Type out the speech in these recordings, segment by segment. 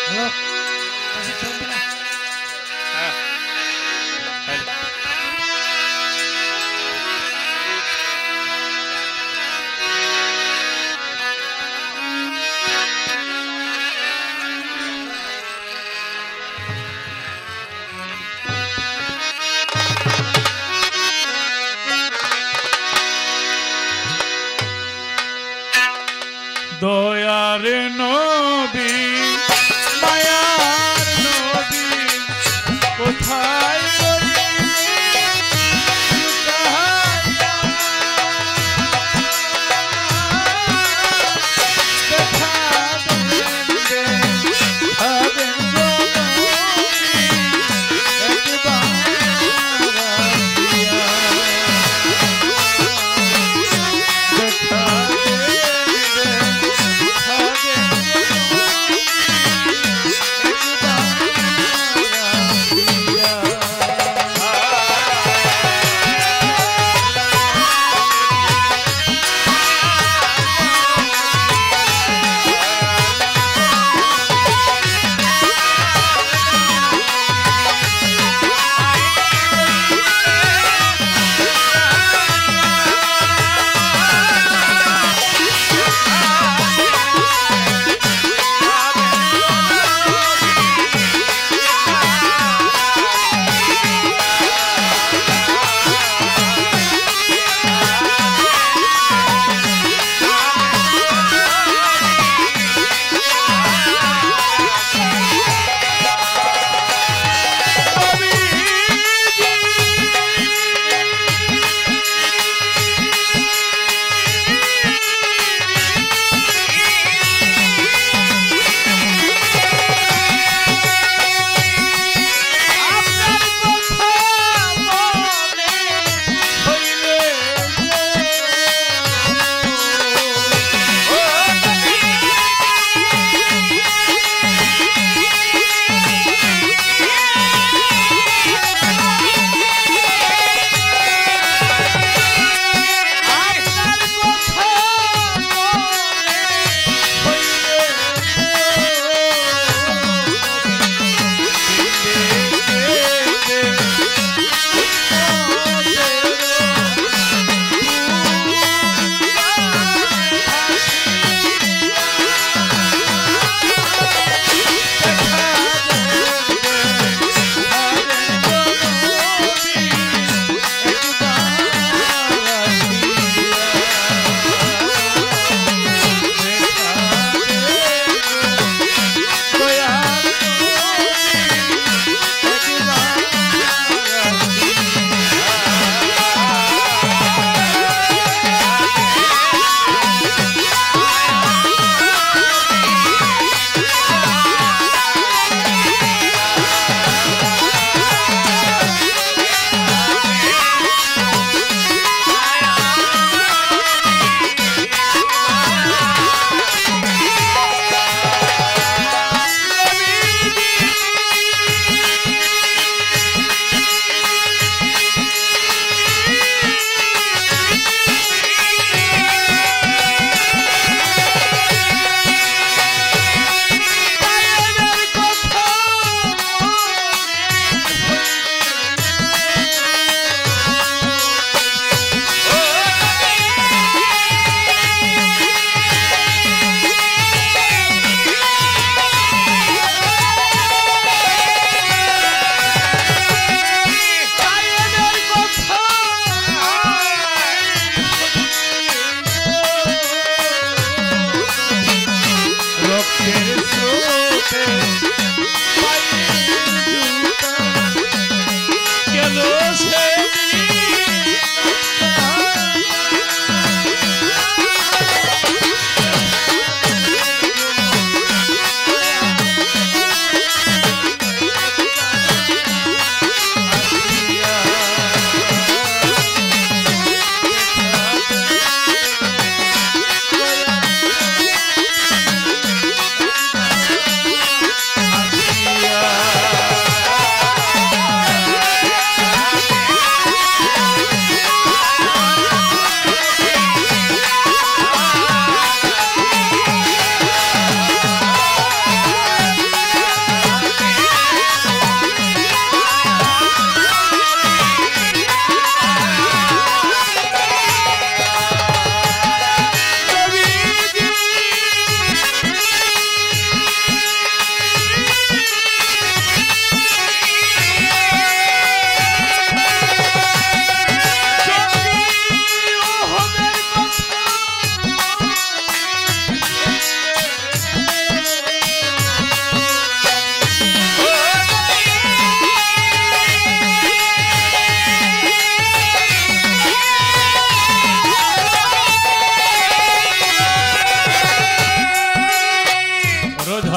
Hello, কাছে চলবে না। হ্যাঁ, হ্যালো। দয়ার নবী মায়ার নবী কোথায় রইলি লুকাইয়া? দেখা দেন হবেন গো নবী একবার আসিয়া। দেখা দেন হবেন গো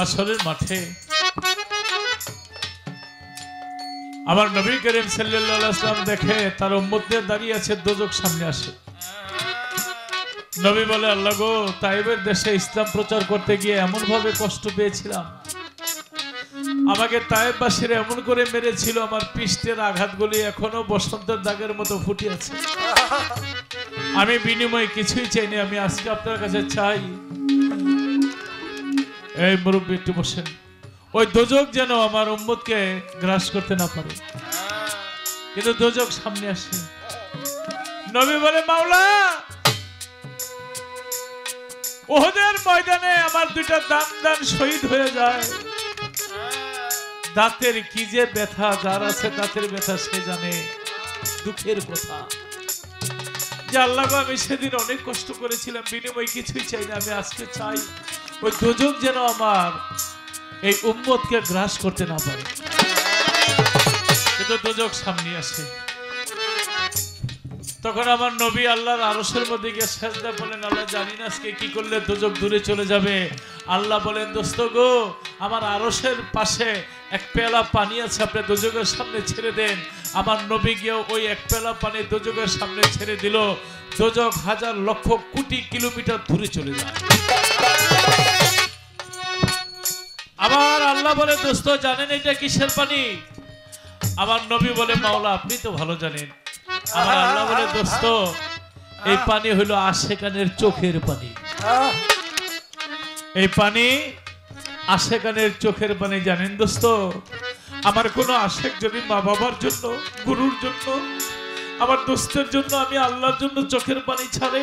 হাসরের মাঠে আমার নবী করিম সাল্লাল্লাহু আলাইহি ওয়াসাল্লাম দেখে তার উম্মতদের দাঁড়িয়ে আছে, দোজখ সামনে আসে। নবী বলে, আল্লাহ গো, তাইবের দেশে ইসলাম প্রচার করতে গিয়ে এমন ভাবে কষ্ট পেয়েছিলাম, আমাকে তাইববাসীরা এমন করে মেরেছিল, আমার পৃষ্ঠের আঘাতগুলি এখনো বসন্তের দাগের মতো ফুটে আছে। আমি বিনিময়ে কিছুই চাইনি, আমি আজকে আপনার কাছে চাই, এই মুরব্বী একটু বসেন, ওই দোজখ যেন আমার উম্মতকে গ্রাস করতে না পারে। কিন্তু দোজখ সামনে আসে। নবী বলে, মাওলা, ওহদের ময়দানে আমার দুইটা দান শহীদ হয়ে যায়, দাঁতের কি যে ব্যথা, যার আছে দাঁতের ব্যথা সে জানে, দুঃখের কথা যে আল্লাহ গো, আমি সেদিন অনেক কষ্ট করেছিলাম, বিনিময়ে কিছুই চাই না, আমি আজকে চাই ওই দোজখ যেন আমার এই উম্মতকে গ্রাস করতে না পারে। কিন্তু দোজখ সামনে আসে। তখন আমার নবী আল্লাহর আরশের মধ্যে গিয়ে সেজদা বলেন, আল্লাহ জানি না আজকে কি করলে দোজখ দূরে চলে যাবে। আল্লাহ বলেন, দোস্ত গো, আমার আরশের পাশে এক পেলা পানি আছে, আপনি দোজখের সামনে ছেড়ে দেন। আমার নবী গিয়ে ওই এক পেলা পানি দোজখের সামনে ছেড়ে দিল। দোজখ হাজার লক্ষ কোটি কিলোমিটার দূরে চলে যায়। আবার আল্লাহ বলে, দোস্ত জানেন এটা কিসের পানি? আমার নবী বলে, মাওলা আপনি তো ভালো জানেন। আমার আল্লাহ বলে, দোস্ত এই পানি হলো আশেকানের চোখের পানি। এই পানি আশেকানের চোখের পানি। জানেন দোস্ত, আমার কোনো আশেক যদি মা বাবার জন্য, গুরুর জন্য, আমার দোস্তের জন্য, আমি আল্লাহর জন্য চোখের পানি ছাড়ে,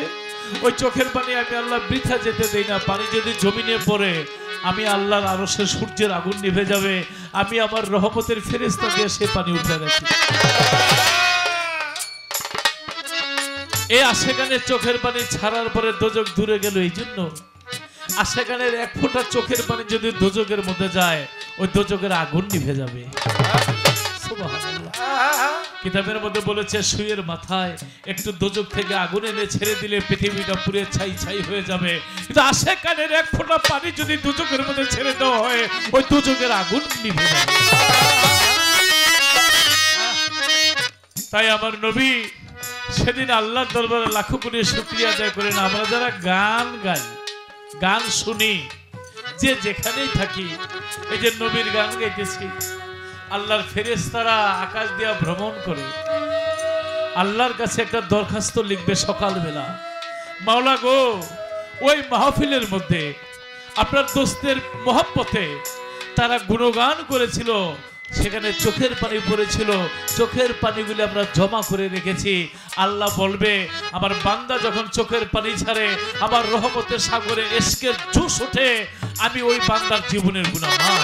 ওই চোখের পানি আমি আল্লাহ বৃথা যেতে দেই না। পানি যদি জমিনে পড়ে, আমি আল্লাহর আরশের সূর্যের আগুন নিভে যাবে, আমি আমার রহমতের ফেরেশতা দিয়ে সে পানি উঠে রাখি। এই আশেকানের চোখের পানি ছাড়ার পরে দোজখ দূরে গেল। এই জন্য আশেকানের এক ফোঁটা চোখের পানি যদি দোজখের মধ্যে যায়, ওই দোজখের আগুন নিভে যাবে। সুবহানাল্লাহ। কিতাবের মধ্যে বলেছে, সুয়ের মাথায় একটু দোজখ থেকে আগুন এনে ছেড়ে দিলে পৃথিবীটা পুড়ে ছাই ছাই হয়ে যাবে। কিন্তু আশেকানের এক ফোঁটা পানি যদি দোজখের মধ্যে ছেড়ে দেওয়া হয়, ওই দোজখের আগুন নিভে যাবে। তাই আমার নবী সেদিন আল্লাহর দরবারে লাখো কোটি শুকরিয়া আদায় করেন। আমরা যারা গান গাই, গান শুনি, যে যেখানেই থাকি, এই যে নবীর গান গাইতেছি, আল্লাহর ফেরেশতারা আকাশ দিয়া ভ্রমণ করে আল্লাহর কাছে একটা দরখাস্ত লিখবে সকালবেলা, মাওলা গো, ওই মাহফিলের মধ্যে আপনার দোস্তের মহব্বতে তারা গুণগান করেছিল, সেখানে চোখের পানি পড়েছিল, চোখের পানিগুলি আমরা জমা করে রেখেছি। আল্লাহ বলবে, আমার বান্দা যখন চোখের পানি ছাড়ে, আমার রহমতের সাগরে এশকের জোশ ওঠে, আমি ওই বান্দার জীবনের গুনাহ মাফ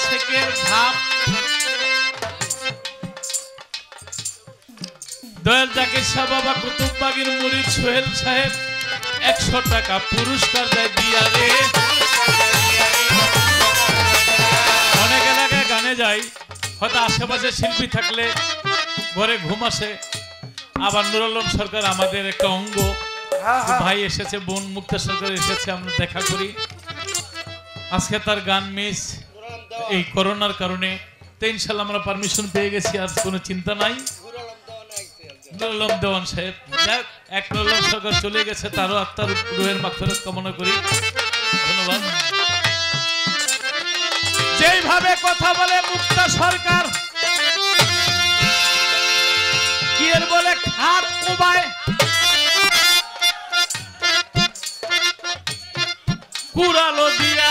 আশেকের ভাব দয়াল জাকির শাহ বাবা কুতুববাগীর মুরিদ সোহেল সাহেব 100 টাকা পুরস্কার দেয় বিয়ারে। অনেক এলাকায় গানে যাই, হয়তো আশেপাশে শিল্পী থাকলে ঘরে ঘুম আসে। আবার নুর আলম সরকার আমাদের একটা অঙ্গ ভাই এসেছে, বোন মুক্তা সরকার এসেছে, আমরা দেখা করি। আজকে তার গান মিস এই করোনার কারণে, তো ইনশাল্লাহ আমরা পারমিশন পেয়ে গেছি, আর কোনো চিন্তা নাই। নুর আলম দেওয়ান সাহেব এক নুর আলম সরকার চলে গেছে, তারও আত্মার রুহের মাগফিরাত কামনা করি। ধন্যবাদ। যেইভাবে কথা বলে মুক্তা সরকার, কি এর বলে খাট কোবায়, কুড়ালো দিয়া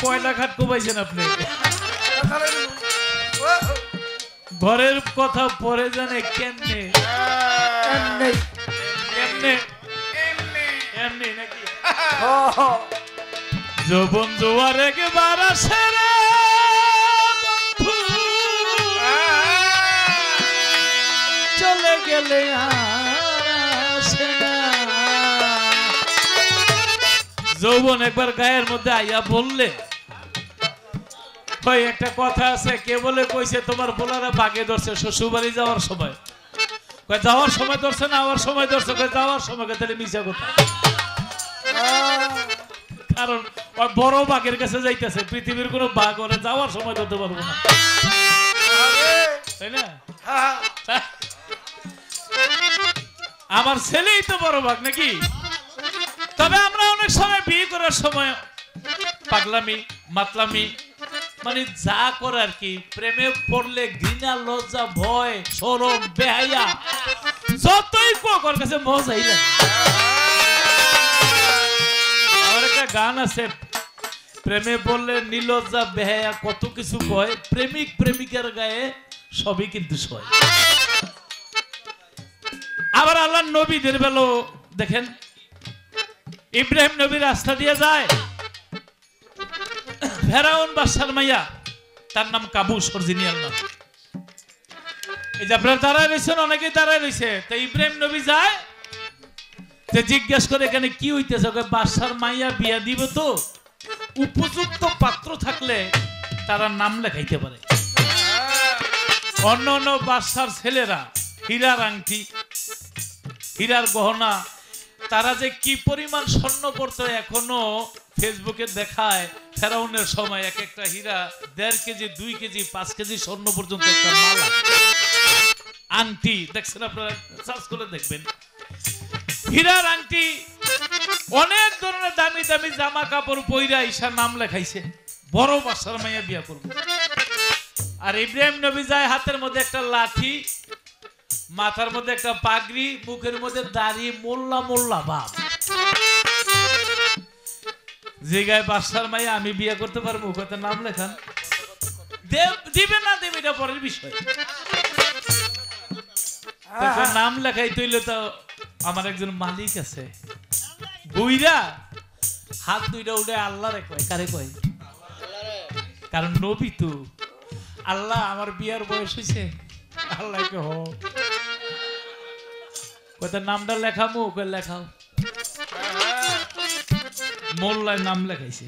কয়লা খাট কোবাইছেন আপনি? ঘরের কথা পরে জানে কেমনে কেমনে এমনি নাকি? যৌবন জোয়ার একবার আসে রে চলে গেলে আসে না। যৌবন একবার গায়ের মধ্যে আইয়া বললে, ভাই একটা কথা আছে, কে বলে কইছে তোমার বোলারা বাগে ধরছে শ্বশুর বাড়ি যাওয়ার সময়? যাওয়ার সময় ধরছে না আওয়ার সময় ধরছে? যাওয়ার সময় তাহলে মিশা কথা, কারণ ওই বড় বাঘের কাছে যাইতেছে, পৃথিবীর কোনো বাঘ ওরা যাওয়ার সময় ধরতে পারবো না, তাই না? আমার ছেলেই তো বড় বাঘ নাকি? তবে আমরা অনেক সময় বিয়ে করার সময় পাগলামি মাতলামি মানে যা করে আর কি, প্রেমে পড়লে ঘৃণা লজ্জা ভয় শরম বেহায়া যতই কোর কাছে মজাই লাগে। আমার একটা গান আছে, প্রেমে পড়লে নিলজ্জা বেহায়া কত কিছু কয়, প্রেমিক প্রেমিকার গায়ে সবই কিন্তু সয়। আবার আল্লাহর নবীদের বেলাও দেখেন, ইব্রাহিম নবী রাস্তা দিয়ে যায়, ফেরাউন বাদশার মাইয়া, তার নাম কাবুস, অরিজিনাল নাম। এই যে আপনারা দাঁড়ায় রয়েছেন, অনেকেই দাঁড়ায় রয়েছে, তো ইব্রাহিম নবী যায়, তো জিজ্ঞেস করে এখানে কি হইতেছে? বাদশার মাইয়া বিয়া দিব, তো উপযুক্ত পাত্র থাকলে তারা নাম লেখাইতে পারে। অন্য অন্য বাদশার ছেলেরা হীরার আংটি হীরার গহনা, তারা যে কি পরিমাণ স্বর্ণ পড়তো এখনো ফেসবুকে দেখায়। ফেরাউনের সময় এক একটা হীরা 1.5 কেজি 2 কেজি 5 কেজি স্বর্ণ পর্যন্ত একটা মালা আংটি দেখছেন, আপনারা সার্চ করে দেখবেন। হীরার আংটি, অনেক ধরনের দামি দামি জামা কাপড় পইরা ঈশা নাম লেখাইছে, বড় বাসার মাইয়া বিয়া করবো। আর ইব্রাহিম নবী যায়, হাতের মধ্যে একটা লাঠি, মাথার মধ্যে একটা পাগড়ি, মুখের মধ্যে দাড়ি, মোল্লা মোল্লা ভাব। যে গায়ে বাদশার মাইয়া আমি বিয়ে করতে পারবো, কথা নাম লেখান। দিবে না দেবে এটা পরের বিষয়, নাম লেখাই তৈলে। তো আমার একজন মালিক আছে, বুইরা হাত দুইটা উঠে আল্লাহরে কয়। কারে কয়? কারণ নবী তো আল্লাহ, আমার বিয়ার বয়স হয়েছে, আল্লাহকে হ কথা নামটা লেখামো, লেখাও। মোল্লায় নাম লেখাইছে,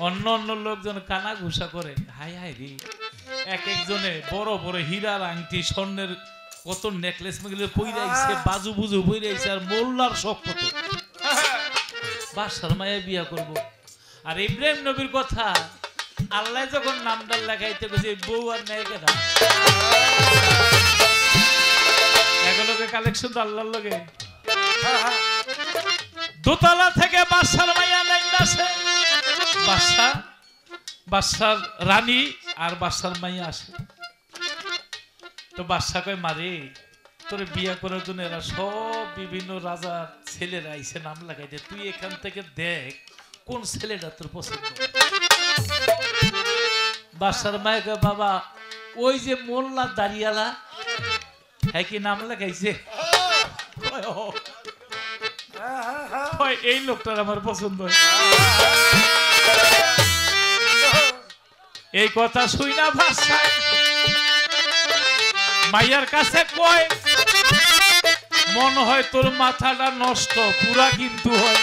অন্য অন্য লোকজন কানা ঘুষা করে, হাই হাই রে। এক একজনে বড় বড় হীরার আংটি স্বর্ণের কত নেকলেস মেগলে পইরাইছে, বাজু বুজু পইরাইছে, আর মোল্লার শখ কত। বাদশার মায়া বিয়া করব। আর ইব্রাহিম নবীর কথা, আল্লাহ যখন নামটা লেখাইতে গেছে, বউ আর নেয় কেনা এগুলোকে কালেকশন তো আল্লাহর লগে। দোতলা থেকে বাদশার মাইয়া নাইমা আসে, বাদশার রানী আর বাদশার মাইয়া আসে। তো বাদশা কয়, মারে তোরে বিয়া করার জন্য এরা সব বিভিন্ন রাজার ছেলেরা আইসে নাম লাগাইতে, তুই এখান থেকে দেখ কোন ছেলেটা তোর পছন্দ। বাদশার মায়া কয়, বাবা ওই যে মোল্লা দাঁড়িয়ালা হ্যাঁ কি নাম লাগাইছে এই লোকটার আমার পছন্দ এই কথা শুই না ভাষায় মাইয়ার কাছে কয় মনে হয় তোর মাথাটা নষ্ট পুরা কিন্তু হয়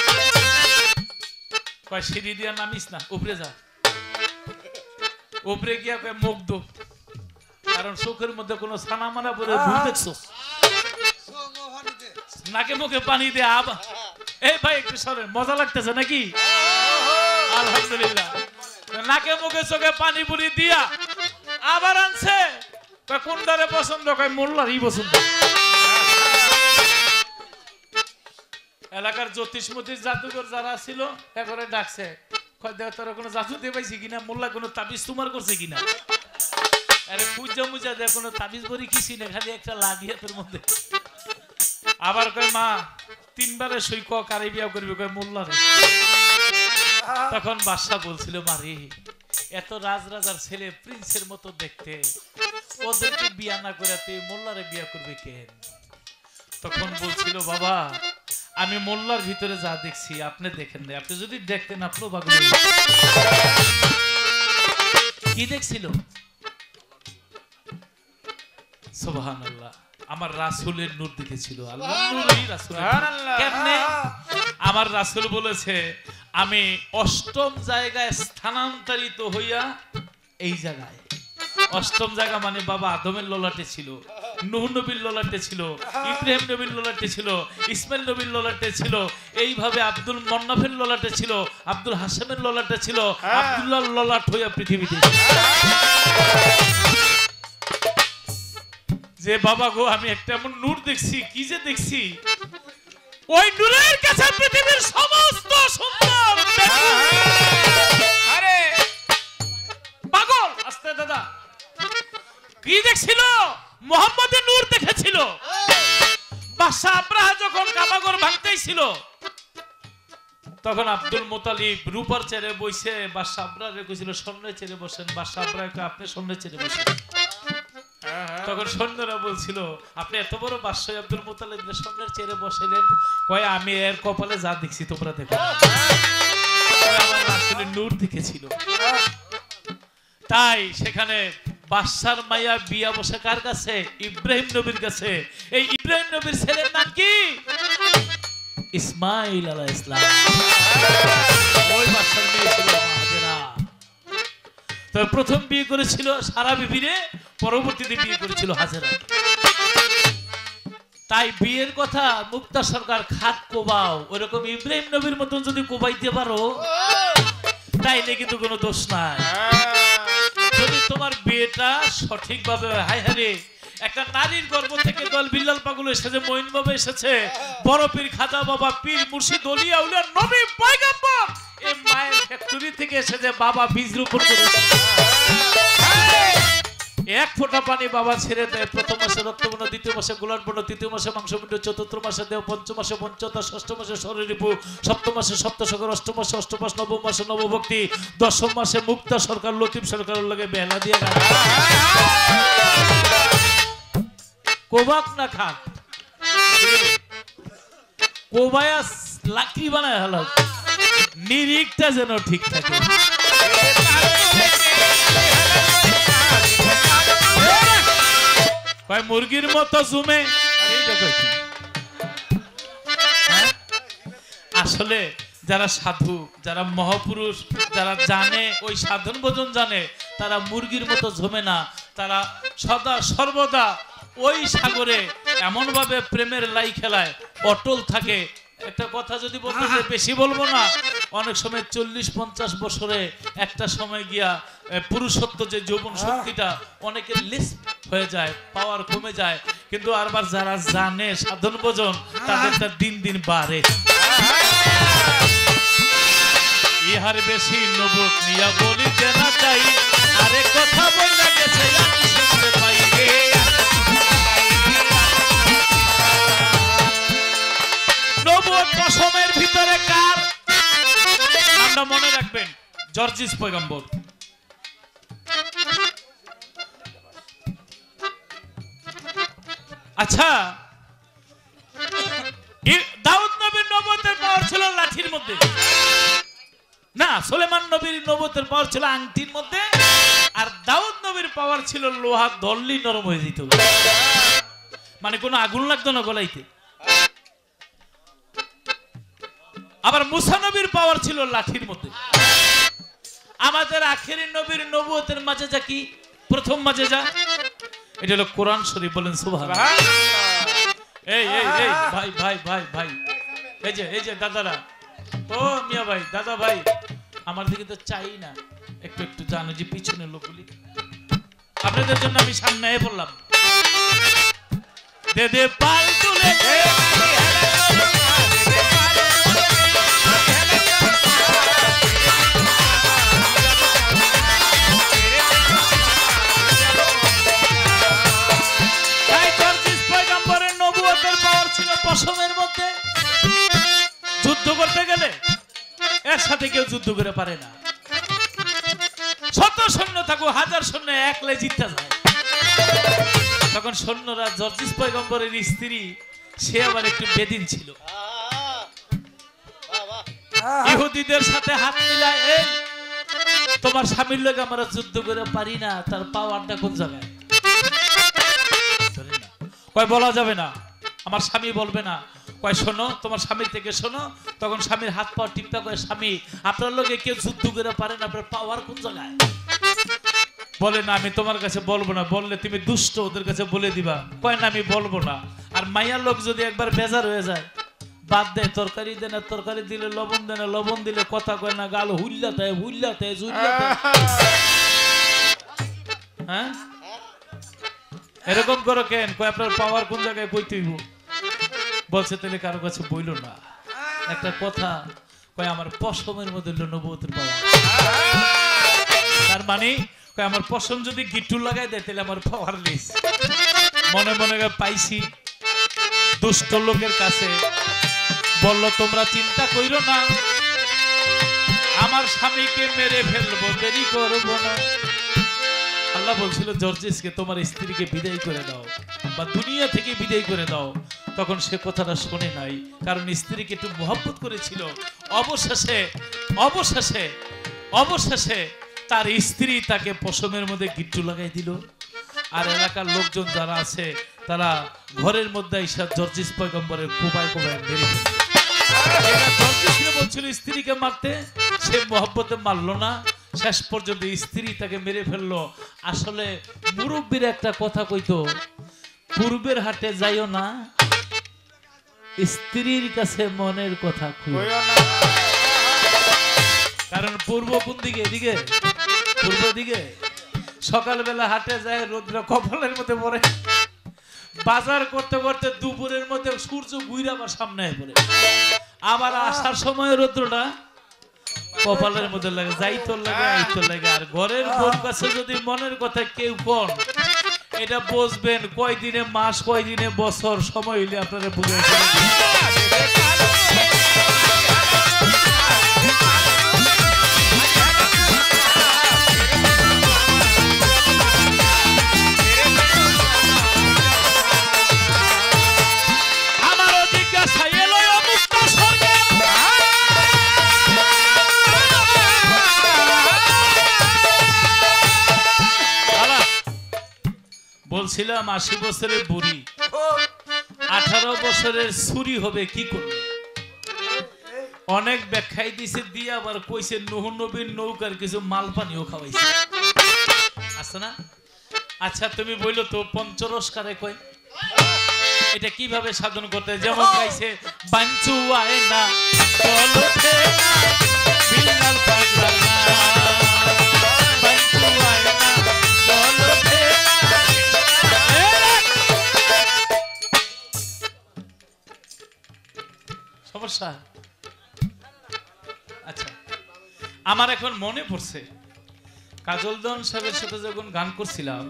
কয় সিঁড়ি দিয়া নামিস না উপরে যা উপরে গিয়া কয় মুগ্ধ কারণ চোখের মধ্যে কোনো ছানা মানা পরে ভুল দেখছো নাকে মুখে পানি দে আবা এই ভাই একটু সরে মজা লাগতেছে নাকি আলহামদুলিল্লাহ নাকে মুখে চোখে পানি পুরি দিয়া আবার আনছে কোনটারে পছন্দ কয় মোল্লারই পছন্দ এলাকার জ্যোতিষমতি জাদুঘর যারা ছিল একবারে ডাকছে কয় দেখ তোরা কোনো জাদু দিয়ে পাইছি কিনা মোল্লা কোনো তাবিজ তোমার করছে কিনা আরে পূজা মুজা দেখ কোনো তাবিজ বড়ি কিছু না খালি একটা লাগিয়ে তোর মধ্যে আবার কয় মা তিনবারে সই কারে বিয়া করবি কয় মোল্লারে তখন বাদশা বলছিল মারে এত রাজরাজার ছেলে প্রিন্সের মতো দেখতে ওদেরকে বিয়া না করে তুই মোল্লারে বিয়া করবি কেন তখন বলছিল বাবা আমি মোল্লার ভিতরে যা দেখছি আপনি দেখেন না আপনি যদি দেখতেন আপনিও পাগল কি দেখছিল সুবহানাল্লাহ আমার রাসূলের নূর দেখেছিল আল্লাহর নূরই রাসূল কেমনে আমার রাসূল বলেছে আমি অষ্টম জায়গায় স্থানান্তরিত হইয়া এই জায়গায় অষ্টম জায়গা মানে বাবা আদমের ললাটে ছিল নূহ নবীর ললাটে ছিল ইব্রাহিম নবীর ললাটে ছিল ইসমাইল নবীর ললাটে ছিল এইভাবে আব্দুল মন্নাফের ললাটে ছিল আব্দুল হাশেমের ললাটে ছিল আব্দুল্লাহর ললাট হইয়া পৃথিবীতে যে বাবা গো আমি একটা এমন নূর দেখছি কি যে দেখছি ওই নূরের কাছে পৃথিবীর সমস্ত সুন্দর আরে পাগল আস্তে দাদা কি দেখছিল মুহাম্মদের নূর দেখেছিল বাদশা আব্রাহা যখন কাবাঘর ভাঙতেছিল তখন আব্দুল মুতালিব রূপার চেয়ারে বসে বাদশা আব্রাহারে কইছিল স্বর্ণের চেয়ারে বসেন বাদশা আব্রাহাকে আপনি স্বর্ণের চেয়ারে বসেন তখন সৈন্যরা বলছিল আপনি এত বড় বাদশা আব্দুল মুতালিব স্বর্ণের চেয়ারে বসাইলেন কয় আমি এর কপালে যা দেখছি তোমরা দেখো আমার আসলে নূর দেখেছিল তাই সেখানে বাদশার মাইয়া বিয়া বসে কার কাছে ইব্রাহিম নবীর কাছে এই ইব্রাহিম নবীর ছেলের নাম কি ইসমাইল আলাইহিস সালাম ওই বাদশার মেয়ে ছিল হাজেরা তো প্রথম বিয়ে করেছিল সারা বিবিরে পরবর্তীতে বিয়ে করেছিল হাজেরা তাই বিয়ের কথা মুক্তা সরকার খাট কোবাও ওরকম ইব্রাহিম নবীর মতন যদি কোবাইতে পারো তাইলে কিন্তু কোনো দোষ নাই যদি তোমার বিয়েটা সঠিকভাবে হায় হারে একটা নারীর গর্ভ থেকে দল বিল্লাল পাগল এসেছে মঈন বাবা এসেছে বড় পীর খাজা বাবা পীর মুর্শিদ ওলি আউলিয়া নবী পয়গম্বর এই মায়ের ফ্যাক্টরি থেকে এসেছে বাবা বীজ রোপণ করেছে এক ফোঁটা পানি বাবা ছেড়ে দেয় প্রথম মাসে রক্তবর্ণ দ্বিতীয় মাসে গোলাপ বর্ণ তৃতীয় মাসে মাংসপিণ্ড চতুর্থ মাসে দেহ পঞ্চম মাসে পঞ্চতা ষষ্ঠ মাসে শরীরিপু সপ্তম মাসে সপ্তসাগর অষ্টম মাসে অষ্টমাস নবম মাসে নবভক্তি দশম মাসে মুক্তা সরকার লতিফ সরকারের লাগে বেলা দিয়ে কোবাক না খান কোবায়া লাকড়ি বানায় হলো নিরিখটা যেন ঠিক থাকে মুরগির মতো জুমে আসলে যারা সাধু যারা মহাপুরুষ যারা জানে ওই সাধন ভোজন জানে তারা মুরগির মতো জমে না তারা সদা সর্বদা ওই সাগরে এমন ভাবে প্রেমের লাই খেলায় অটল থাকে একটা কথা যদি বলতে বেশি বলবো না অনেক সময় 40-50 বছরে একটা সময় গিয়া পুরুষত্ব যে যৌবন শক্তিটা অনেকের লেস হয়ে যায় পাওয়ার কমে যায় কিন্তু আরবার যারা জানে সাধন ভোজন তাদেরটা দিন দিন বাড়ে ইহার বেশি নবুক নিয়া বলিতে না চাই আরে কথা বইলা গেছে আমি শুনতে পাই রে নবুয়ত কসমের ভিতরে কার নামটা মনে রাখবেন জর্জিস পয়গম্বর আচ্ছা, দাউদ নবীর নবুয়তের পাওয়ার ছিল লাঠির মধ্যে না, সুলেমান নবীর নবুয়তের পাওয়ার ছিল আংটির মধ্যে, আর দাউদ নবীর পাওয়ার ছিল লোহা ধরলি নরম হয়ে যেত, মানে কোনো আগুন লাগতো না গলাইতে। আবার মুসা নবীর পাওয়ার ছিল লাঠির মধ্যে। আমাদের আখেরি নবীর নবুয়তের মাঝে যা কি প্রথম মাঝে যা, এটা হলো কোরআন শরীফ। বলেন সুবহানাল্লাহ। এই এই এই ভাই ভাই ভাই ভাই, এই যে দাদারা, ও মিয়া ভাই, দাদা ভাই, আমার দিকে তো চাই না, একটু একটু জানো যে পিছনের লোকগুলি, আপনাদের জন্য আমি সামনে এ বললাম, দে দে পাল তুলে পশমের মধ্যে। যুদ্ধ করতে গেলে এর সাথে কেউ যুদ্ধ করে পারে না, শত সৈন্য থাকুক, হাজার সৈন্য একলে জিততে যায়। তখন সৈন্যরা জর্জিস পয়গম্বরের স্ত্রী, সে আবার একটু বেদিন ছিল, ইহুদিদের সাথে হাত মিলায়, এই তোমার স্বামীর লোক আমরা যুদ্ধ করে পারি না, তার পাওয়ারটা কোন জায়গায় কয় বলা যাবে না, আমার স্বামী বলবে না, কয় শোনো, তোমার স্বামীর থেকে শোনো। তখন স্বামীর হাত পা টিপটা কয়, স্বামী আপনার লোকে কেউ যুদ্ধ করে পারে না, আপনার পাওয়ার কোন জায়গায়? বলে না, আমি তোমার কাছে বলবো না, বললে তুমি দুষ্ট, ওদের কাছে বলে দিবা। কয় না, আমি বলবো না। আর মাইয়ার লোক যদি একবার বেজার হয়ে যায়, বাদ দেয়, তরকারি দেয় না, তরকারি দিলে লবণ দেয় না, লবণ দিলে কথা কয় না, গাল হুল্লাতে হুল্লাতে ঝুল্লাতে। হ্যাঁ, এরকম করো কেন? কয় আপনার পাওয়ার কোন জায়গায় কই তুইব? বলছে তাহলে কারো কাছে বইল না, একটা কথা কয়, আমার পশমের মধ্যে নবুয়তের পাওয়ার। তার মানে কয়, আমার পশম যদি গিট্টু লাগাই দেয় তাহলে আমার পাওয়ার লিস। মনে মনে পাইছি দুষ্ট লোকের কাছে, বলল তোমরা চিন্তা কইরো না, আমার স্বামীকে মেরে ফেলবো, দেরি করবো না। আল্লাহ বলছিল জর্জিসকে, তোমার স্ত্রীকে বিদায় করে দাও, বা দুনিয়া থেকে বিদায় করে দাও। তখন সে কথাটা শোনে নাই, কারণ স্ত্রীকে একটু মহব্বত করেছিল। অবশেষে অবশেষে অবশেষে তার স্ত্রী তাকে পশমের মধ্যে গিট্টু লাগাই দিল। আর এলাকার লোকজন যারা আছে, তারা ঘরের মধ্যে এসে জর্জিস পয়গম্বরের কোপায় কোপায় মেরে ফেলল। জর্জিসকে বলছিল স্ত্রীকে মারতে, সে মহব্বতে মারলো না, শেষ পর্যন্ত স্ত্রী তাকে মেরে ফেললো। আসলে মুরব্বীর একটা কথা কইতো, পূর্বের হাটে যাইও না, স্ত্রীর কাছে মনের কথা কইও না। কারণ পূর্ব কোন দিকে? এদিকে, পূর্ব দিকে। সকালবেলা হাটে যায়, রোদ্র কপালের মধ্যে পড়ে, বাজার করতে করতে দুপুরের মধ্যে সূর্য ঘুরে আবার সামনে পড়ে, আবার আসার সময় রোদ্রটা কপালের মধ্যে লাগে, যাইতো লাগে আইতো লাগে। আর ঘরের বোন কাছে যদি মনের কথা কেউ কোন, এটা বুঝবেন কয়দিনে মাস, কয়দিনে বছর, সময় হইলে আপনারা বুঝে। বলছিলাম ৮০ বছরের বুড়ি ১৮ বছরের ছুরি হবে কি করবে? অনেক ব্যাখ্যাই দিছে, দিয়ে আবার কইছে নূহ নবীর নৌকার কিছু মাল পানিও খাওয়াইছে, আছে না? আচ্ছা তুমি বললো তো পঞ্চরস কারে কয়, এটা কিভাবে সাধন করতে? যেমন গাইছে, বাঞ্চু আয় না চলতে না বিল্লাল পাগলা না, বাঞ্চু আয় না চলতে না। সমস্যা? আচ্ছা, আমার এখন মনে পড়ছে কাজল দন সাহেবের সাথে যখন গান করছিলাম,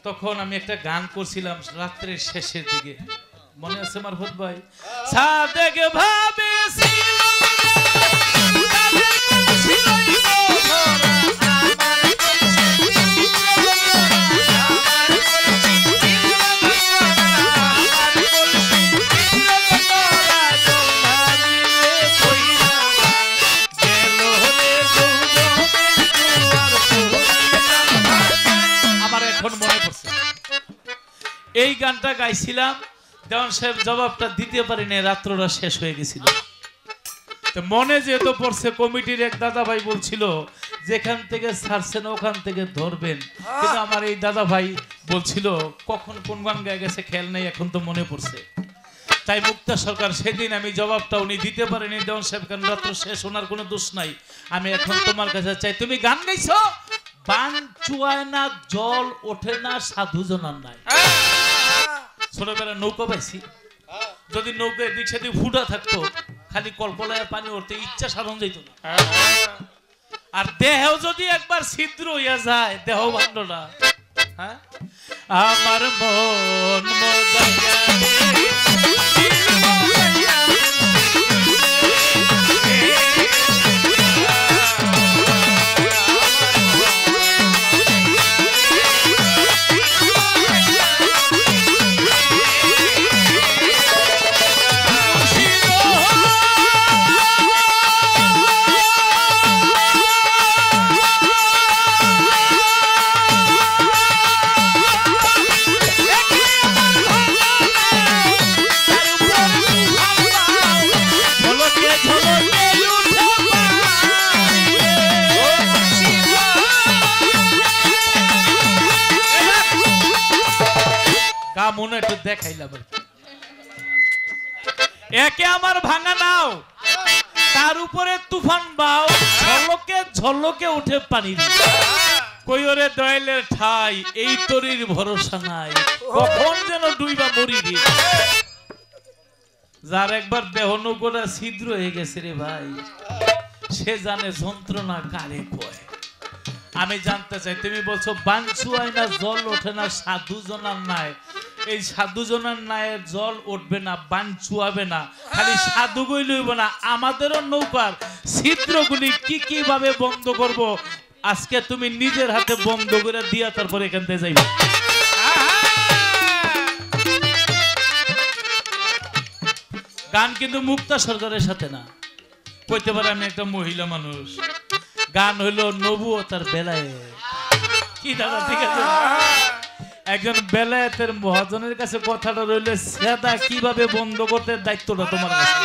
তখন আমি একটা গান করছিলাম রাত্রের শেষের দিকে, মনে আছে মারফত ভাই? সাদেক ভাবেছিলাম এই গানটা গাইছিলাম, দেওয়ান সাহেব জবাবটা দিতে পারিনি, রাত্রটা শেষ হয়ে গেছিল। তো মনে যেহেতু পড়ছে, কমিটির এক দাদা ভাই বলছিল যেখান থেকে ছাড়ছেন ওখান থেকে ধরবেন, কিন্তু আমার এই দাদা ভাই বলছিল কখন কোন গান গায়ে গেছে খেয়াল নেই, এখন তো মনে পড়ছে। তাই মুক্তা সরকার সেদিন আমি জবাবটা উনি দিতে পারেনি, দেওয়ান সাহেব কারণ রাত্র শেষ, ওনার কোনো দোষ নাই। আমি এখন তোমার কাছে চাই, তুমি গান গাইছো, বান চুয়ায় না, জল ওঠে না, সাধু জনার নাই। ছোটবেলা নৌকা পাইছি, যদি নৌকা এদিক সেদিক ফুটা থাকতো, খালি কলকলায় পানি উঠতে ইচ্ছা সাধন যেত না। আর দেহ যদি একবার ছিদ্র হইয়া যায়, দেহ ভাণ্ড না। হ্যাঁ, আমার মন মজাইয়া মনে একটু দেখাইলাম। একে আমার ভাঙা নাও, তার উপরে তুফান বাও, ঝলকে ঝলকে উঠে পানি। কই ওরে দয়ালের ঠাই, এই তরির ভরসা নাই, কখন যেন ডুইবা মরি রে। যার একবার দেহ নৌকোটা ছিদ্র হয়ে গেছে রে ভাই, সে জানে যন্ত্রণা কারে কয়। আমি জানতে চাই, তুমি বলছো বাঞ্চুয়ায় না, জল ওঠে না, সাধু জনার নাই। এই সাধু জনার নায়ের জল উঠবে না, বাঞ্চুয়াবে না, খালি সাধু গই লইব না, আমাদেরও নৌকার ছিদ্রগুলি কি কিভাবে বন্ধ করব, আজকে তুমি নিজের হাতে বন্ধ করে দিয়া তারপর এখান থেকে যাইবে। গান কিন্তু মুক্তা সরকারের সাথে না, কইতে পারে আমি একটা মহিলা মানুষ। গান হইল নবুয়তার বেলায়। কি দাদা, ঠিক আছে? একজন বেলায়েতের মহাজনের কাছে কথাটা রইলে, সেটা কিভাবে বন্ধ করতে দায়িত্বটা তোমার কাছে।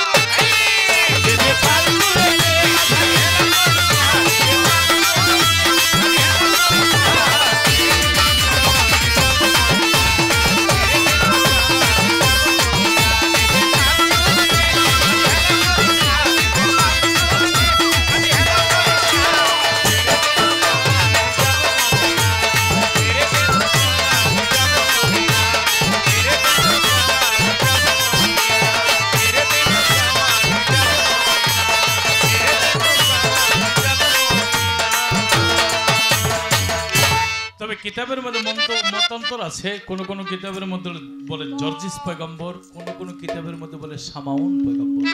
কিতাবের মধ্যে মতান্তর আছে, কোন কোন কিতাবের মধ্যে বলে জর্জিস পয়গম্বর, কোন কোন কিতাবের মধ্যে বলে শামাউন পয়গম্বর।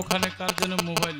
ওখানে কার জন্য মোবাইল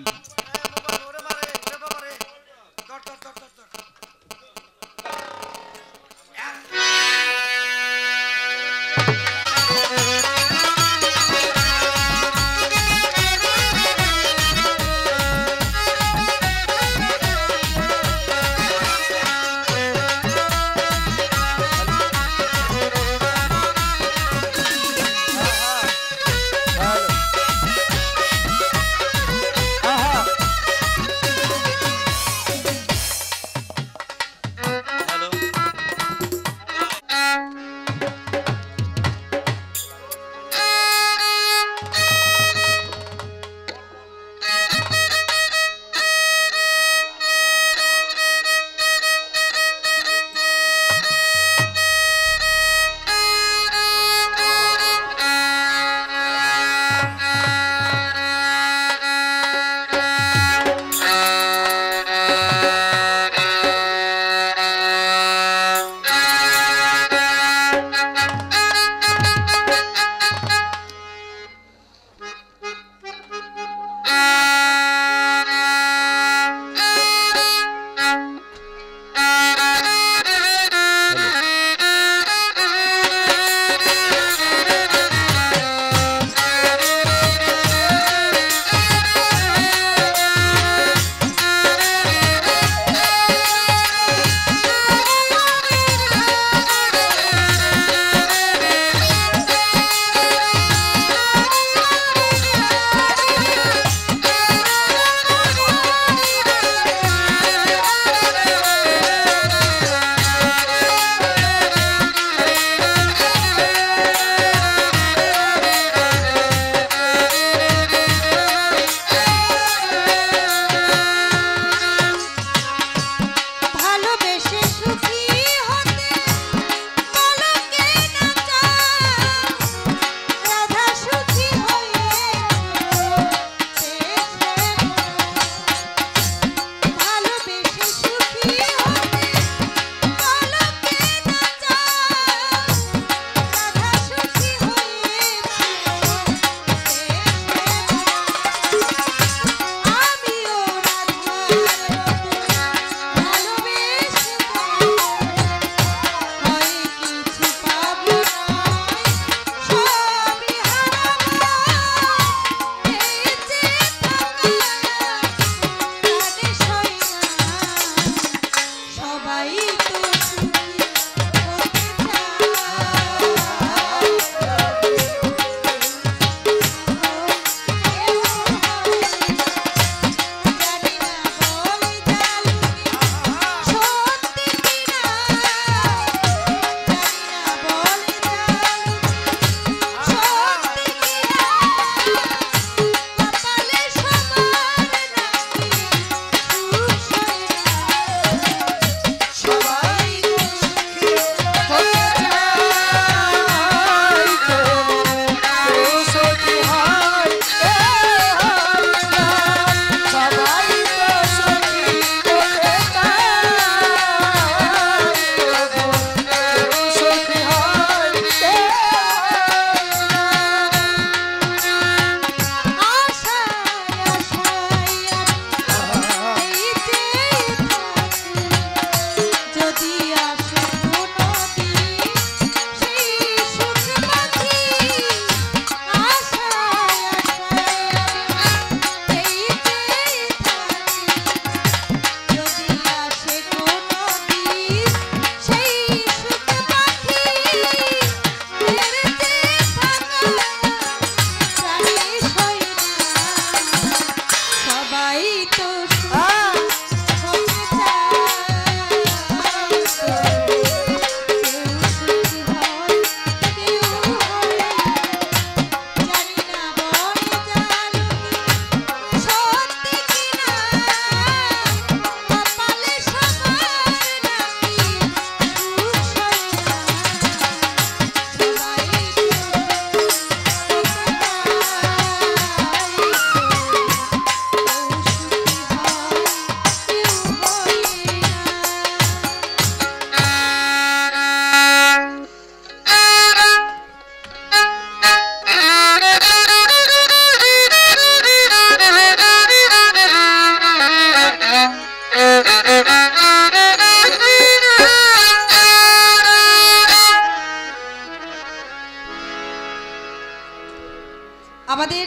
আমাদের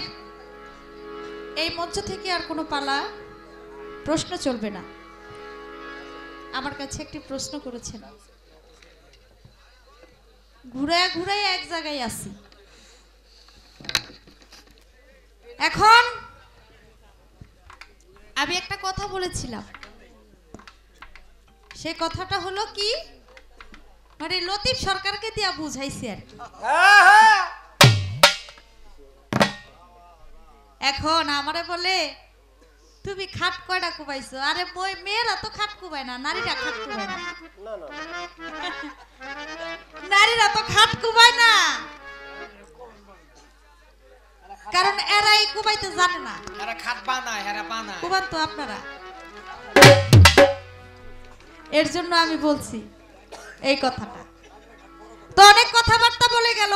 এই মঞ্চ থেকে আর কোনো পালা প্রশ্ন চলবে না। আমার কাছে একটি প্রশ্ন করেছেন, ঘুরায় ঘুরায় এক জায়গায় আছি। এখন আমি একটা কথা বলেছিলাম, সে কথাটা হলো কি, মানে লতিফ সরকারকে দিয়া বুঝাইছি আর কি। এখন আমারে বলে তুমি খাট কয়টা কুবাইছো? আরে বই মেয়েরা তো খাট কুবায় না, নারীরা খাট কুবায় না। নারীরা তো খাট কুবায় না, কারণ এরাই কুবাইতে জানে না। এরা খাট বানায়, এরা বানায়। কুবান তো আপনারা। এর জন্য আমি বলছি এই কথাটা। তো অনেক কথাবার্তা বলে গেল,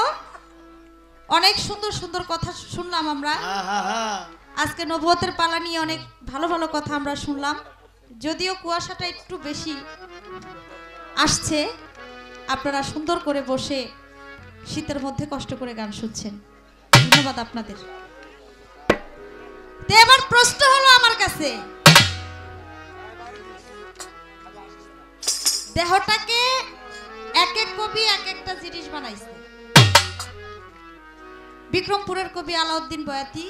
অনেক সুন্দর সুন্দর কথা শুনলাম আমরা। আজকে নবুয়তের পালা নিয়ে অনেক ভালো ভালো কথা আমরা শুনলাম। যদিও কুয়াশাটা একটু বেশি আসছে, আপনারা সুন্দর করে বসে শীতের মধ্যে কষ্ট করে গান শুনছেন, ধন্যবাদ আপনাদের। তো এবার প্রশ্ন হলো আমার কাছে, দেহটাকে এক এক কবি এক একটা জিনিস বানাইছে। বিক্রমপুরের কবি আলাউদ্দিন বয়াতি,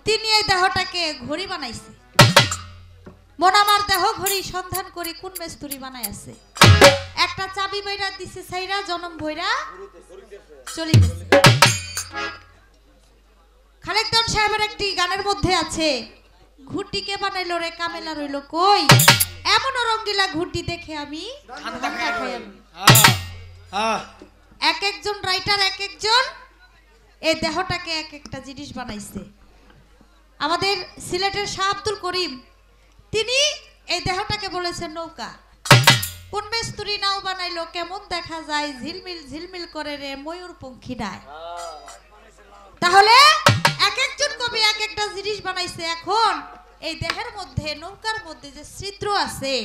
তিনি এই দেহটাকে ঘড়ি বানাইছে। মন আমার দেহ ঘড়ি সন্ধান করি কোন মেস্তুরি বানাই আছে। একটা চাবি বইরা দিছে সাইরা জনম বইরা চলে গেছে। খালেক দেওয়ান সাহেবের একটি গানের মধ্যে আছে, ঘুটি কে বানাইলো রে কামেলা রইল কই, এমন রঙ্গিলা ঘুটি দেখে আমি ঠান্ডা খাই আমি। এক একজন রাইটার এক একজন এই দেহটাকে এক একটা জিনিস বানাইছে। আমাদের সিলেটের শাহ আব্দুল করিম, তিনি এই দেহটাকে বলেছেন নৌকা। কোন মেস্তুরি নাও বানাইলো কেমন দেখা যায়, ঝিলমিল ঝিলমিল করে রে ময়ূর পঙ্খী ডায়। তাহলে এক একজন কবি এক একটা জিনিস বানাইছে। এখন এই দেহের মধ্যে, নৌকার মধ্যে যে ছিদ্র আছে,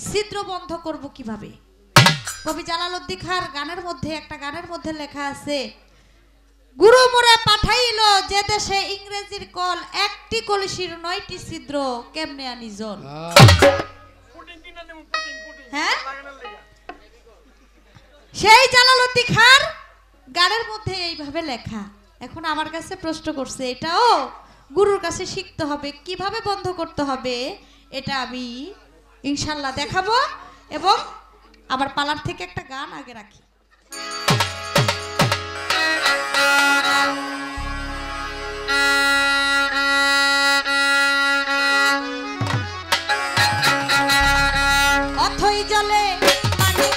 ছিদ্র বন্ধ করব কিভাবে? কবি জালালউদ্দিন খাঁর গানের মধ্যে, একটা গানের মধ্যে লেখা আছে, গুরু মোরে পাঠাইল যে দেশে ইংরেজির কল, একটি কলসির 9টি ছিদ্র কেমনে আনি জল। হ্যাঁ, সেই জালালউদ্দিন খাঁর গানের মধ্যে এইভাবে লেখা। এখন আমার কাছে প্রশ্ন করছে, এটাও গুরুর কাছে শিখতে হবে, কিভাবে বন্ধ করতে হবে এটা আমি ইনশাল্লাহ দেখাবো। এবং আমার পালার থেকে একটা গান আগে রাখি। অথই জলে মানিক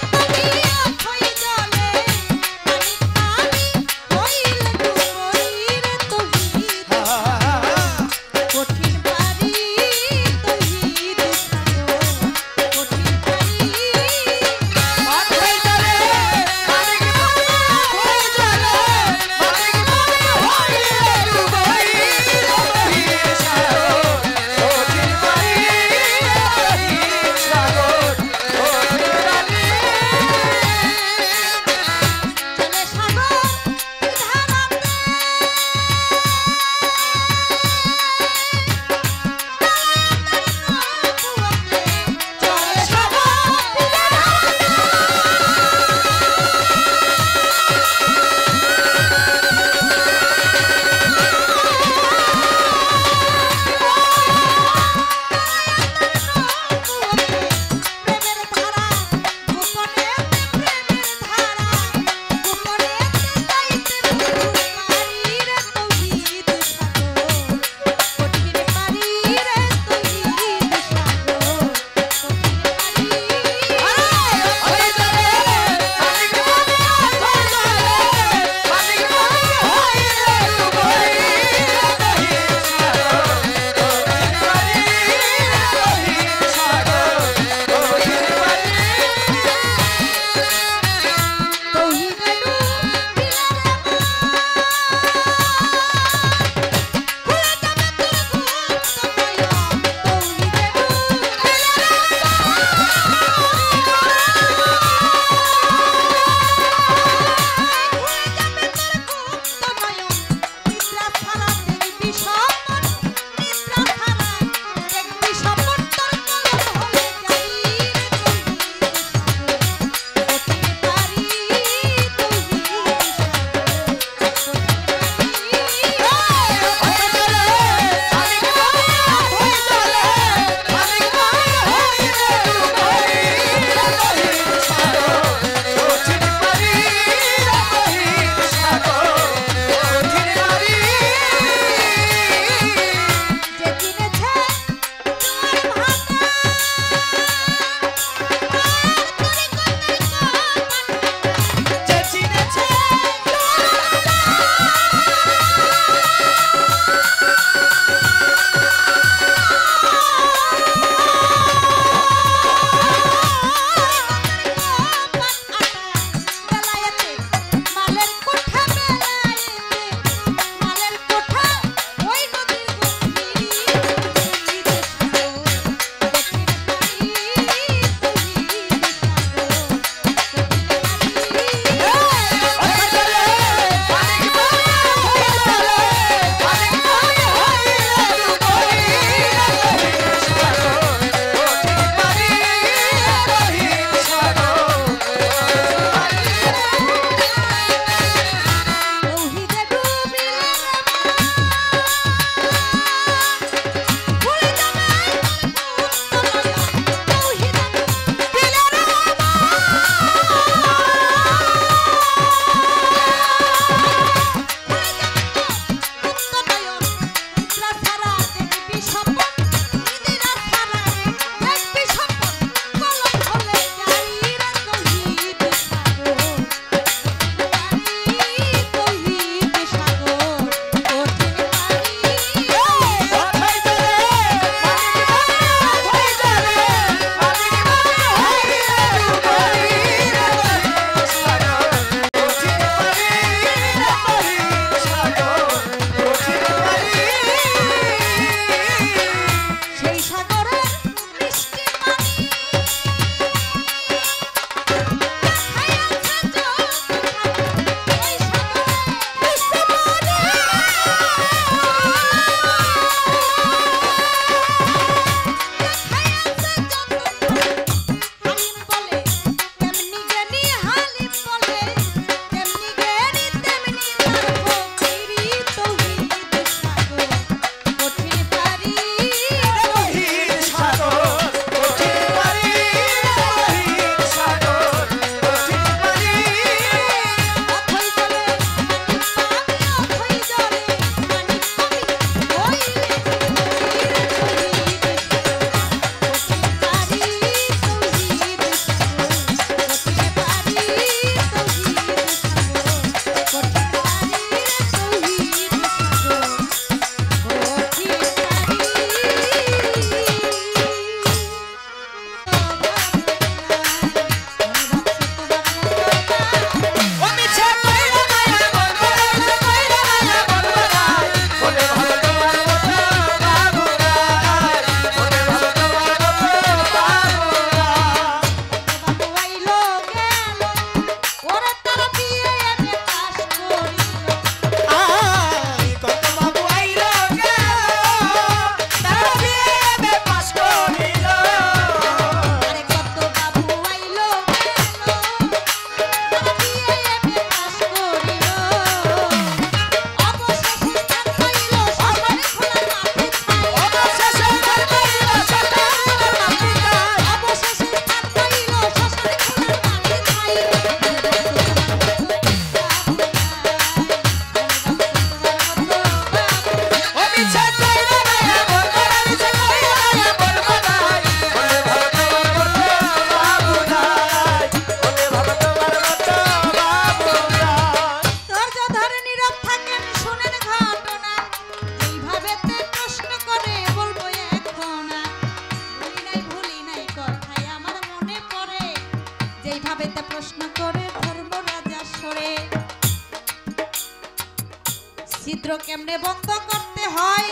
ছিদ্র কেমনে বন্ধ করতে হয়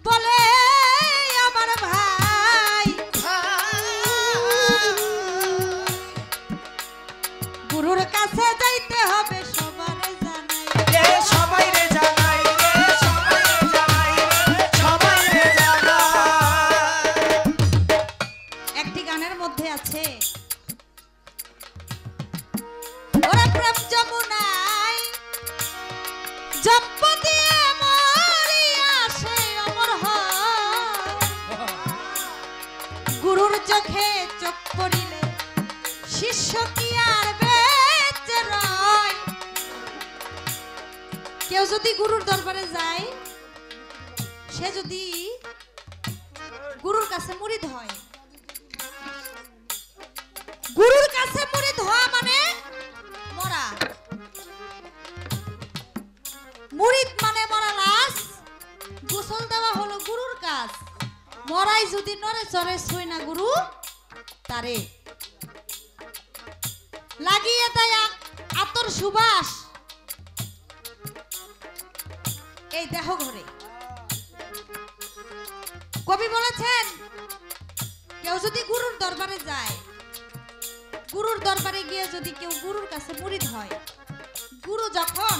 বলে আমার ভাই গুরুর কাছে যাইতে হবে সবার জানাই রে সবাই রে জানাই রে সবাই রে জানাই রে সবাই রে জানাই। একটি গানের মধ্যে আছে ওরা প্রেম যমুনায় জপ দিয়ে মরিয়া সে অমর হয় গুরুর চোখে চোখ পড়িলে শিষ্য কি আর বেঁচে রয় কেউ যদি গুরুর দরবারে যায় সে যদি গুরুর কাছে মুরিদ হয় গুরুর কাছে মুরিদ হওয়া মানে মরা মুরিদ মানে মরা লাশ গোসল দেওয়া হলো গুরুর কাজ মরাই যদি নরে চরে ছুঁই না গুরু তারে লাগিয়ে দেয় আতর সুবাস এই দেহ ঘরে কবি বলেছেন কেউ যদি গুরুর দরবারে যায় গুরুর দরবারে গিয়ে যদি কেউ গুরুর কাছে মুরিদ হয় গুরু যখন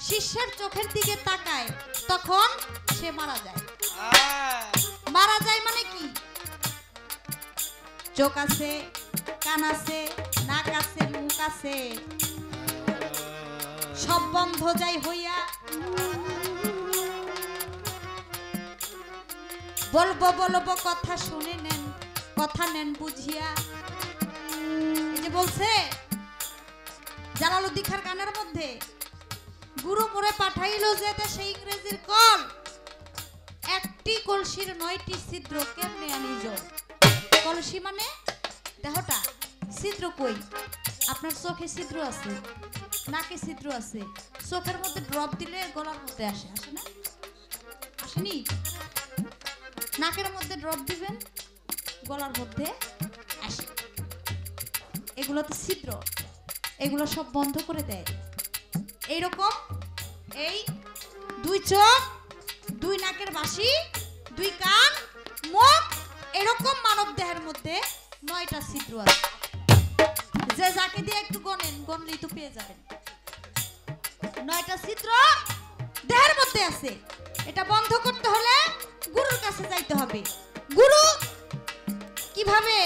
শিষ্যের চোখের দিকে তাকায় তখন সে মারা যায় মারা যায় মানে কি চোখ আছে কান আছে নাক আছে মুখ আছে সব বন্ধ যায় হইয়া বলবো বলবো কথা শুনে নেন কথা নেন বুঝিয়া এই যে বলছে জালালউদ্দিন খার গানের মধ্যে গুরু মোরে পাঠাইলো যে দেশে ইংরেজির কল একটি কলসির 9টি ছিদ্র কেমনে আনি জল কলসি মানে দেহটা ছিদ্র কই আপনার চোখে ছিদ্র আছে নাকে ছিদ্র আছে চোখের মধ্যে ড্রপ দিলে গলার মধ্যে আসে আসে না আসেনি নাকের মধ্যে ড্রপ দিবেন গলার মধ্যে আসে এগুলো তো ছিদ্র এগুলো সব বন্ধ করে দেয় এইরকম এই দুই চোখ দুই নাকের বাঁশি দুই কান মুখ এরকম মানব দেহের মধ্যে 9টা ছিদ্র আছে যে যাকে দিয়ে একটু গনেন গনলেই তো পেয়ে যাবেন 9টা ছিদ্র দেহের মধ্যে আছে এটা বন্ধ করতে হলে গুরুর কাছে যাইতে হবে গুরু কিভাবে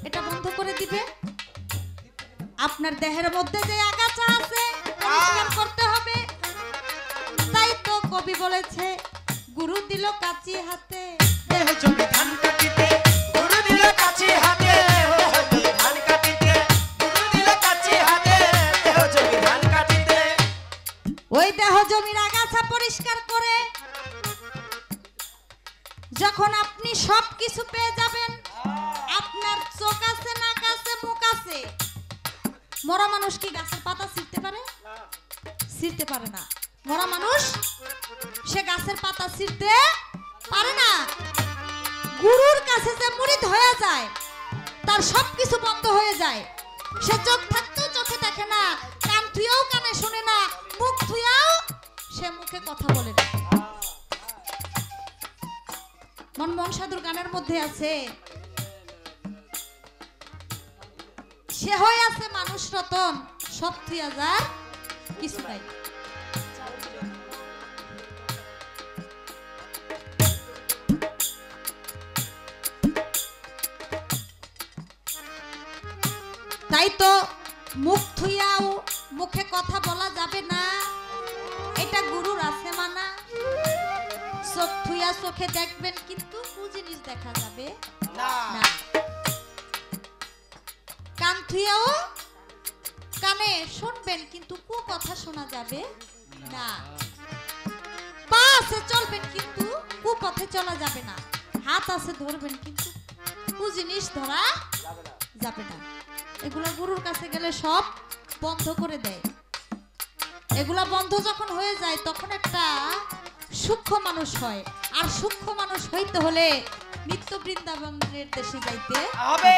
এটা বন্ধ করে দিবে আপনার দেহের মধ্যে যে আগাছা আছে পরিষ্কার করতে হবে তাই তো কবি বলেছে গুরু দিল কাচি হাতে দেহ জমি ধান কাটিতে গুরু দিল কাচি হাতে দেহ জমি ধান কাটিতে গুরু দিল কাচি হাতে দেহ জমি ধান কাটিতে ওই দেহ জমির আগাছা পরিষ্কার করে যখন আপনি সব কিছু পেয়ে যাবেন আপনার চোখ আছে নাক আছে মুখ আছে মরা মানুষ কি গাছের পাতা ছিঁড়তে পারে ছিঁড়তে পারে না মরা মানুষ সে গাছের পাতা ছিঁড়তে পারে না গুরুর কাছে যে মুরিদ হয়ে যায় তার সবকিছু বন্ধ হয়ে যায় সে চোখ থাকতেও চোখে দেখে না কান থুয়েও কানে শুনে না মুখ থুয়েও সে মুখে কথা বলে না মনমোহন সাধুর গানের মধ্যে আছে সে হয়ে আছে মানুষ রতন সব 3000 কিছু নাই তাই তো মুখ থুইয়াও মুখে কথা বলা যাবে না এটা গুরুর আছে মানা চোখ থুইয়া চোখে দেখবেন কিন্তু কু জিনিস দেখা যাবে না কান থুইয়াও কানে শুনবেন কিন্তু কু কথা শোনা যাবে না পা আছে চলবেন কিন্তু কু পথে চলা যাবে না হাত আছে ধরবেন কিন্তু কু জিনিস ধরা যাবে না এগুলো গুরুর কাছে গেলে সব বন্ধ করে দেয় এগুলা বন্ধ যখন হয়ে যায় তখন একটা সূক্ষ্ম মানুষ হয় আর সূক্ষ্ম মানুষ হইতে হলে নিত্য বৃন্দাবনের দেশে যাইতে হবে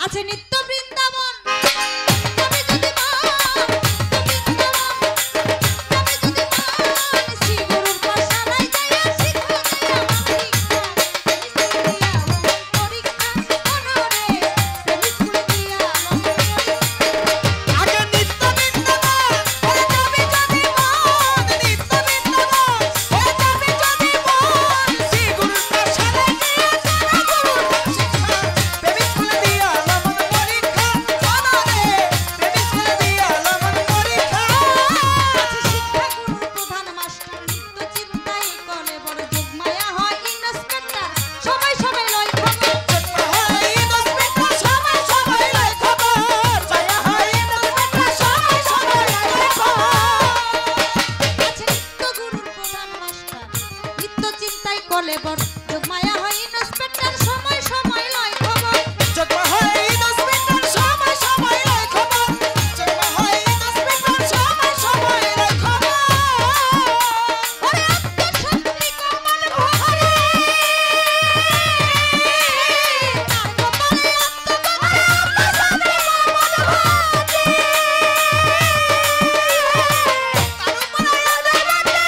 আছে নিত্য বৃন্দাবন তবে যদি মান শ্রী গুরুর পাশালায় যাইয়া শিক্ষা দিয়া পরীক্ষা অনরে প্রেমী স্কুলে দিয়া আগে নিত্য বৃন্দাবন ওরে যাবি যদি মন নিত্য বৃন্দাবন ওরে যাবি যদি মন শ্রী গুরুর পাশালায় গিয়া যারা গুরুর শিক্ষা প্রেমী স্কুলে দিয়া লমন পরীক্ষা অনরে প্রেমী স্কুলে দিয়া লমন পরীক্ষা আছে শিক্ষা গুরুর প্রধান মাস্টার নিত্য চিন্তাই করে বড় যোগ মায়া হয় ইন্সপেক্টর সবাই সবাই লয় খবর হাই দশ মিনিট সময় সময় লাই খবর জয়া হাই দশ মিনিট সময় সময় লাই খবর আছে নিত্য গুরুর প্রধান মাস্টার নিত্য চিন্তাই করে বড় যোগ মায়া হয় ইন্সপেক্টর সময় সময় লয় খবর জগমা হাই দশ মিনিট সময় সময় লাই খবর জগমা হাই দশ মিনিট সময় সময় লাই খবর ওরে আত্মশক্তি কমল ভরে তার কপালে আত্মকমল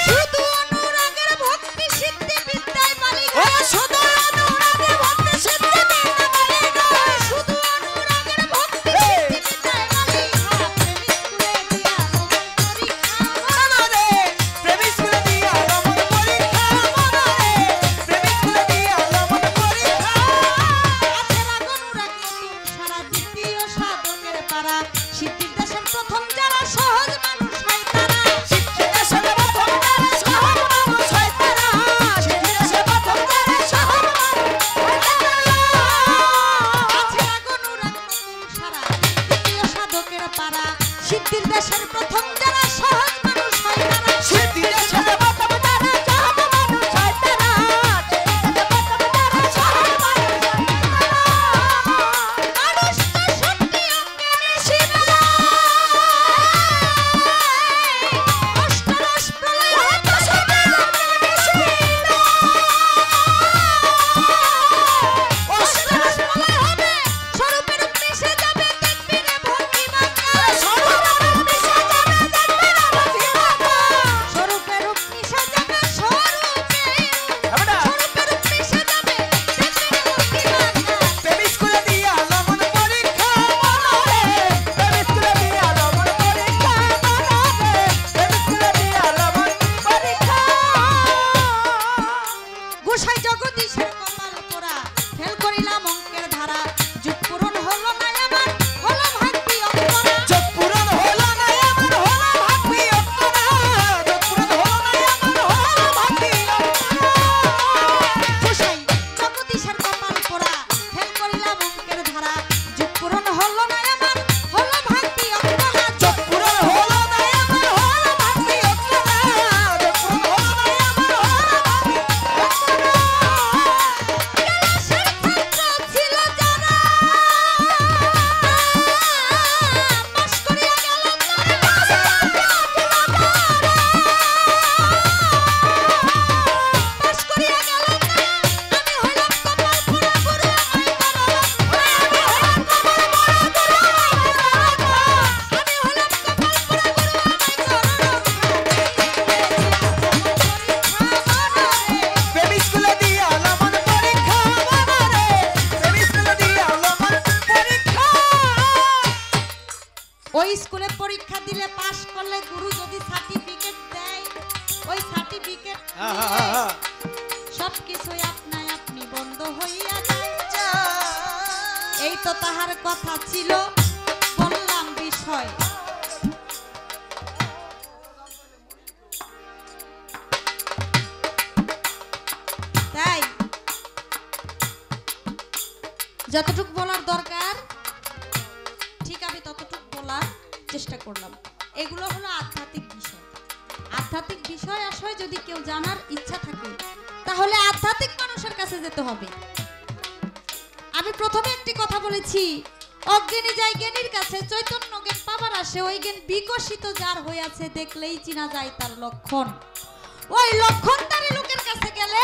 শুধু অনুরাগের ভক্তি সিদ্ধি বিদ্যায় মালিক ও শুধু অনুরাগে ভক্তি সিদ্ধি বিদ্যা মালিক শুধু অনুরাগের ভক্তি সিদ্ধি বিদ্যায় মালিক প্রেমী স্কুলে দিয়া লমন পরীক্ষা মনরে প্রেমী স্কুলে দিয়া লমন পরীক্ষা আছে রাগ অনুরাগ নতুন সারা দ্বিতীয় সাধকের পারা সিদ্ধির দেশের প্রথম যারা সহজ মানুষ হয় তারা শিক্ষিতা সেবা প্রথম যারা সহজ মানুষ হয় তারা শিক্ষিতা সেবা প্রথম যারা সহজ মানুষ হয় তারা আছে রাগ অনুরাগ নতুন সারা দ্বিতীয় সাধকের পারা সিদ্ধির দেশের প্রথম যারা সহজ মানুষ হয় তারা শিক্ষিতা সেবা প্রথম যারা সহজ মানুষ হয় তারা শিক্ষিতা সেবা প্রথম যারা সহজ মানুষ হয় তারা মানুষ তো সত্যি অজ্ঞানে সীমা অষ্টরস প্রলয় হতো সদা অজ্ঞানে সীমা অষ্টরস প্রলয় হবে স্বরূপের মিশে যাবে দেখবি রে ভঙ্গিমা সর্বনাম মিশে যাবে দেখবে না ভক্তিমাতা স্বরূপের মিশে যাবে আমরা স্বরূপের মিশে যাবে দেখবি রে ভঙ্গিমা প্রেমী স্কুলে দিয়া লমন পরীক্ষা মনরে প্রেমী স্কুলে দিয়া লমন পরীক্ষা মনরে প্রেমী স্কুলে দিয়া লমন পরীক্ষা গোসাই জগদীশের কপাল পোড়া ফেল করিলাম অঙ্কের ধারা যুগ পূরণ হলো না আমার হলো ভাগ্যি অপরা যোগ পূরণ হলো না আমার হলো ভাগ্যি অপরা যোগ পূরণ হলো না আমার হলো ভাগ্যি অপরা গোসাই জগদীশের কপাল পোড়া ফেল করিলাম অঙ্কের ধারা যুগ পূরণ হলো না আমার হলো ভাগ্যি অপরা যোগ পূরণ হলো না আমার হলো ভাগ্যি অপরা যোগ পূরণ হলো না আমার হলো ভাগ্যি অপরা ক্লাসের ছাত্র ছিল যারা পাস করিয়া গেল পাস করিয়া গেল আমি হইলাম কপাল পোড়া গুরু আমায় করো আমি হইলাম কপাল পোড়া গুরু আমায় করো আমি হইলাম কপাল পোড়া গুরু আমায় করো প্রেমী স্কুলে দিয়া লমন পরীক্ষা মনরে প্রেমী স্কুলে দিয়া লমন পরীক্ষা ওই স্কুলে পরীক্ষা দিলে পাশ করলে গুরু যদি সার্টিফিকেট দেয় ওই সার্টিফিকেট সবকিছুই আপনাই আপনি বন্ধ হইয়া যায় এই তো তাহার কথা ছিল বললাম বিষয় তাই যতটুকু বলার দরকার ঠিক আমি ততটুকু বলার চেষ্টা করলাম এগুলো হলো আধ্যাত্মিক বিষয় আধ্যাত্মিক বিষয় আশয় যদি কেউ জানার ইচ্ছা থাকে তাহলে আধ্যাত্মিক মানুষের কাছে যেতে হবে আমি প্রথমে একটি কথা বলেছি অজ্ঞানী যায় জ্ঞানীর কাছে চৈতন্য জ্ঞান পাবার আসে ওই জ্ঞান বিকশিত যার হইয়াছে দেখলেই চিনা যায় তার লক্ষণ ওই লক্ষণধারী লোকের কাছে গেলে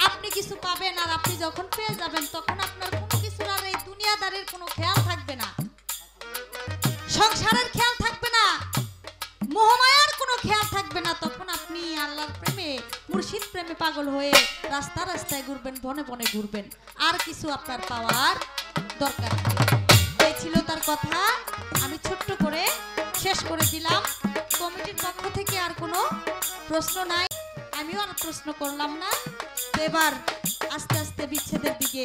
আপনি কিছু পাবেন আর আপনি যখন পেয়ে যাবেন তখন আপনার কোনো কিছুর আর এই দুনিয়া দুনিয়াদারির কোনো খেয়াল থাকবে না, সংসারের খেয়াল থাকবে না, মোহমায়ার কোনো খেয়াল থাকবে না, তখন আপনি আল্লাহর প্রেমে মুর্শিদ প্রেমে পাগল হয়ে রাস্তা রাস্তায় ঘুরবেন, বনে বনে ঘুরবেন, আর কিছু আপনার পাওয়ার দরকার নেই। এই ছিল তার কথা, আমি ছোট্ট করে শেষ করে দিলাম। কমিটির পক্ষ থেকে আর কোনো প্রশ্ন নাই, আমিও আর প্রশ্ন করলাম না। তো এবার আস্তে আস্তে বিচ্ছেদের দিকে